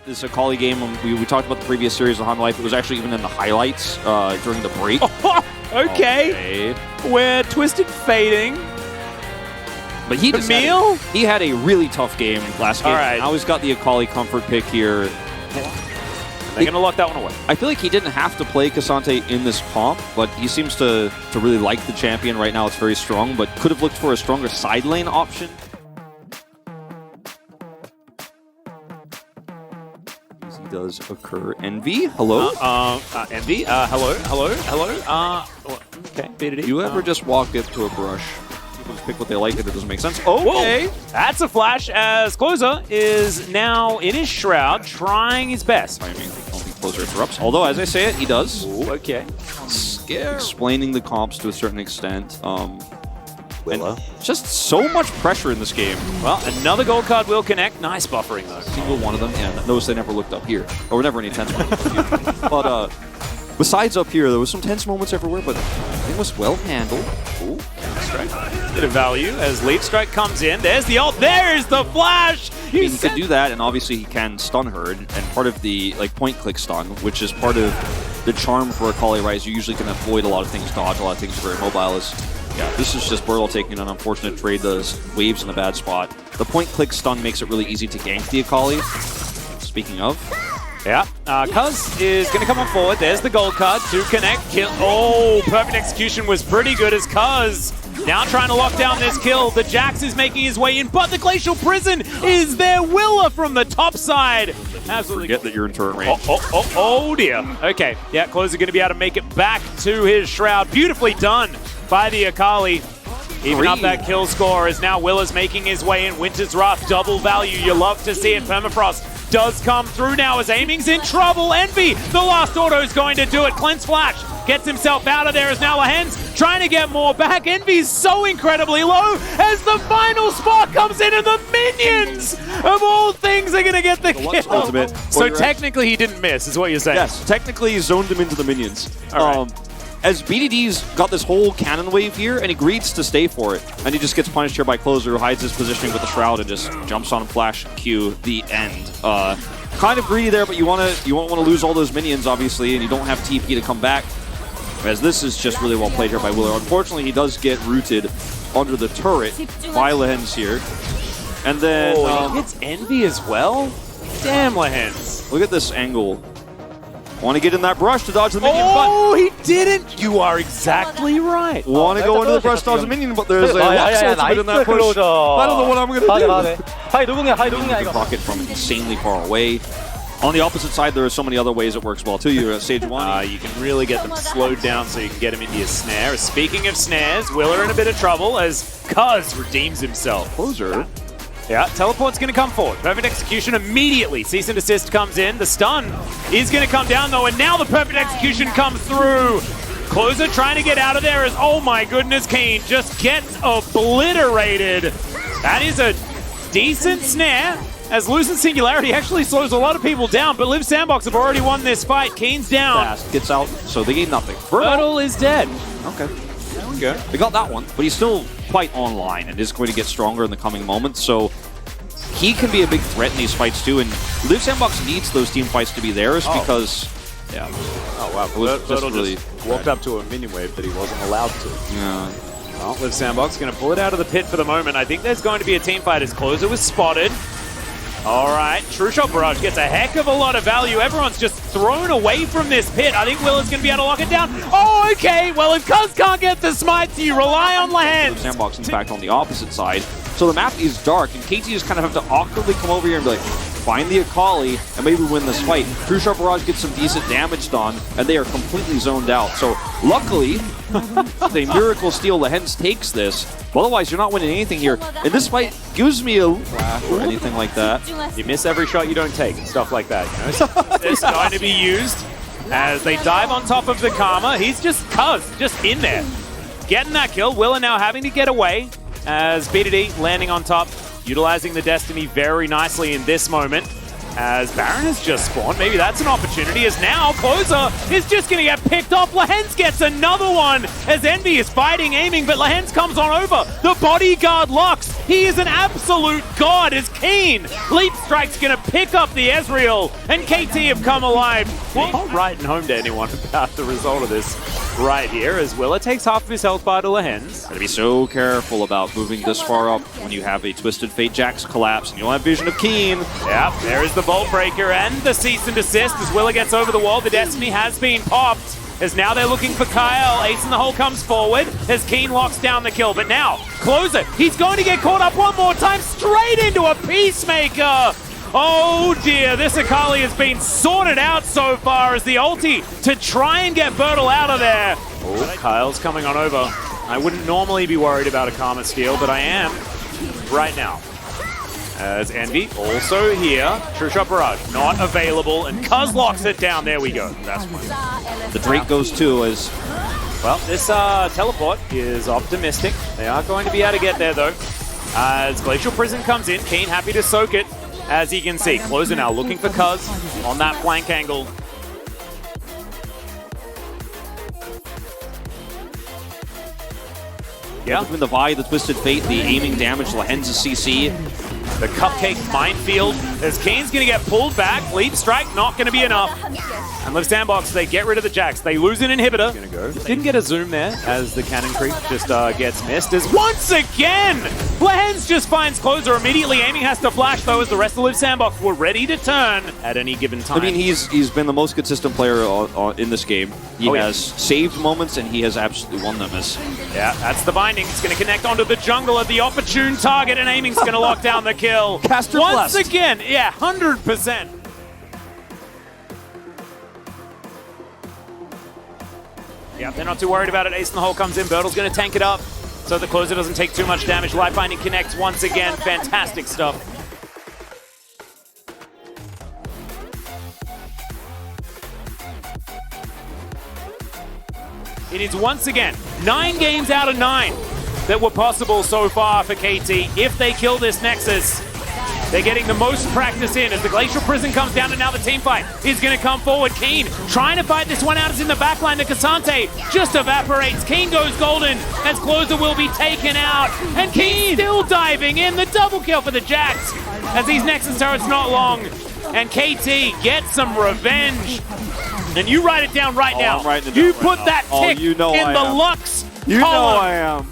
this Akali game, we talked about the previous series of Han Life. It was actually even in the highlights during the break. Okay. We're Twisted fading. But he had a really tough game last game. All right. Now he's got the Akali comfort pick here. They're going to lock that one away. I feel like he didn't have to play Cassante in this comp, but he seems to really like the champion right now. It's very strong, but could have looked for a stronger side lane option. Easy does occur. Envy, hello? Envy, hello. Okay, BDD. You ever just walk up to a brush? People just pick what they like and it doesn't make sense. Okay. Whoa. That's a flash as Closer is now in his shroud, trying his best. I mean, I don't think Closer interrupts. Although, as I say it, he does. Ooh, okay. Explaining the comps to a certain extent. And just so much pressure in this game. Well, another gold card will connect. Nice buffering, though. Single one of them. Yeah, notice they never looked up here. Or never any tense moments up here. But besides up here, there was some tense moments everywhere, but it was well handled. Ooh, strike. Bit of value as Leaf Strike comes in. There's the ult. There's the flash. I mean, he could do that, and obviously he can stun Herd, and part of the point-click stun, which is part of the charm for Akali, right? You usually can avoid a lot of things, dodge a lot of things, very mobile. Yeah, this is just Burtle taking an unfortunate trade, the waves in a bad spot. The point-click stun makes it really easy to gank the Akali. Speaking of. Yeah, Cuz is going to come on forward. There's the gold card to connect. Kill. Oh, perfect execution was pretty good as Cuz now trying to lock down this kill. The Jax is making his way in, but the Glacial Prison is there. Willa from the top side. Absolutely. Forget that you're in turret range. Oh dear. Okay, yeah, Closer going to be able to make it back to his shroud. Beautifully done by the Akali. Even up that kill score as now Willa's making his way in. Winter's Wrath, double value. You love to see it. Permafrost does come through now as Aiming's in trouble. Envy, the last auto is going to do it. Cleanse Flash gets himself out of there as now Lehends trying to get more back. Envy's so incredibly low as the final spark comes in and the minions of all things are going to get the kill. Ultimate. So technically he didn't miss is what you're saying. Yes, technically he zoned him into the minions. All right. As BDD's got this whole cannon wave here, and he agrees to stay for it. And he just gets punished here by Closer, who hides his positioning with the Shroud and just jumps on Flash Q, the end. Kind of greedy there, but you won't want to lose all those minions, obviously, and you don't have TP to come back. As this is just really well played here by Willer. Unfortunately, he does get rooted under the turret by Lehends here. And then... he hits Envy as well? Damn, Lehends. Look at this angle. Want to get in that brush to dodge the minion, but he didn't. You are exactly right. Want to go into the brush to dodge the minion, but there's a Lux ultimate in that push. I don't know what I'm going to do. Rocket from insanely far away. On the opposite side, there are so many other ways it works well too. You're Sage 1. You can really get them slowed down so you can get him into your snare. Speaking of snares, Willer in a bit of trouble as Cuz redeems himself. Closer. Yeah, teleport's going to come forward. Perfect execution immediately. Cease and desist comes in. The stun is going to come down, though, and now the perfect execution comes through. Closer trying to get out of there as, oh my goodness, Keen just gets obliterated. That is a decent snare, as Losing Singularity actually slows a lot of people down, but Liv Sandbox have already won this fight. Keen's down. Fast, gets out, so they gain nothing. Burtle is dead. Okay. There we go. They got that one, but he's still quite online and is going to get stronger in the coming moments, so he can be a big threat in these fights too, and Liv Sandbox needs those team fights to be theirs because, yeah. Oh wow, Burtle just walked up to a minion wave that he wasn't allowed to. Yeah. Well, Liv Sandbox going to pull it out of the pit for the moment. I think there's going to be a team fight as Closer was spotted. All right, True Shot Barrage gets a heck of a lot of value. Everyone's just thrown away from this pit. I think Will is going to be able to lock it down. Oh, okay. Well, if Cuz can't get the smites, you rely on Lehends. Sandbox, in fact, on the opposite side. So the map is dark, and KT just kind of have to awkwardly come over here and be like, find the Akali, and maybe win this fight. True Shot Barrage gets some decent damage done, and they are completely zoned out. So luckily, the Miracle Steal Lehends takes this. But otherwise, you're not winning anything here. And this fight gives me a laugh or anything like that. You miss every shot you don't take, and stuff like that. You know? It's going to be used as they dive on top of the Karma. He's just in there. Getting that kill. Willa now having to get away as BDD landing on top, utilizing the Destiny very nicely in this moment. As Baron has just spawned, maybe that's an opportunity, as now Closer is just going to get picked off. Lehends gets another one as Envy is fighting, aiming, but Lehends comes on over. The bodyguard locks. He is an absolute god as Keen leaps Strike's gonna pick up the Ezreal, and KT have come alive. Well, not writing home to anyone about the result of this right here, as Willa takes half of his health bar to Lehends. Gotta be so careful about moving this far up when you have a Twisted Fate Jax collapse and you don't have vision of Keen. Yep, there is the Vault Breaker and the cease and desist as Willa gets over the wall. The Destiny has been popped. As now they're looking for Kyle. Ace in the hole comes forward as Keen locks down the kill. But now, Closer, he's going to get caught up one more time, straight into a Peacemaker. Oh dear, this Akali has been sorted out so far as the ulti to try and get Bertle out of there. Oh, Kyle's coming on over. I wouldn't normally be worried about a Karma steal, but I am right now. As Envy also here. True Shot Barrage not available, and Cuz locks it down. There we go. That's one. The Drake goes too as... Well, this teleport is optimistic. They are going to be able to get there though. As Glacial Prison comes in, Keen happy to soak it. As you can see, Closer now looking for Cuz on that flank angle. Yeah. Between the Vi, the Twisted Fate, the aiming damage, Lehends' CC. The Cupcake Minefield as Keen's going to get pulled back. Leap Strike not going to be enough. And Live Sandbox, they get rid of the Jax. They lose an inhibitor. Gonna go. Didn't get a zoom there as the cannon creep just gets missed. As once again, Lehends just finds Closer immediately. Aiming has to flash though as the rest of Live Sandbox were ready to turn at any given time. I mean, he's been the most consistent player in this game. He has saved moments and he has absolutely won them. Yeah, that's the binding. It's going to connect onto the jungle at the opportune target, and Aiming's going to lock down the kill. Caster once blessed. Again, yeah, 100%. Yeah, they're not too worried about it. Ace in the hole comes in. Bertle's going to tank it up so the Closer doesn't take too much damage. Life Binding connects once again. Fantastic stuff. It is once again 9 games out of 9 that were possible so far for KT. If they kill this Nexus, they're getting the most practice in as the Glacial Prison comes down, and now the team fight is going to come forward. Keen trying to fight this one out as in the backline. The Cassante just evaporates. Keen goes golden as Closer will be taken out. And Keen still diving in. The double kill for the Jax as these Nexus turrets not long. And KT gets some revenge. And you write it down right now. I'm writing it You down put right that now. tick You know in I the am. Lux You column. know I am.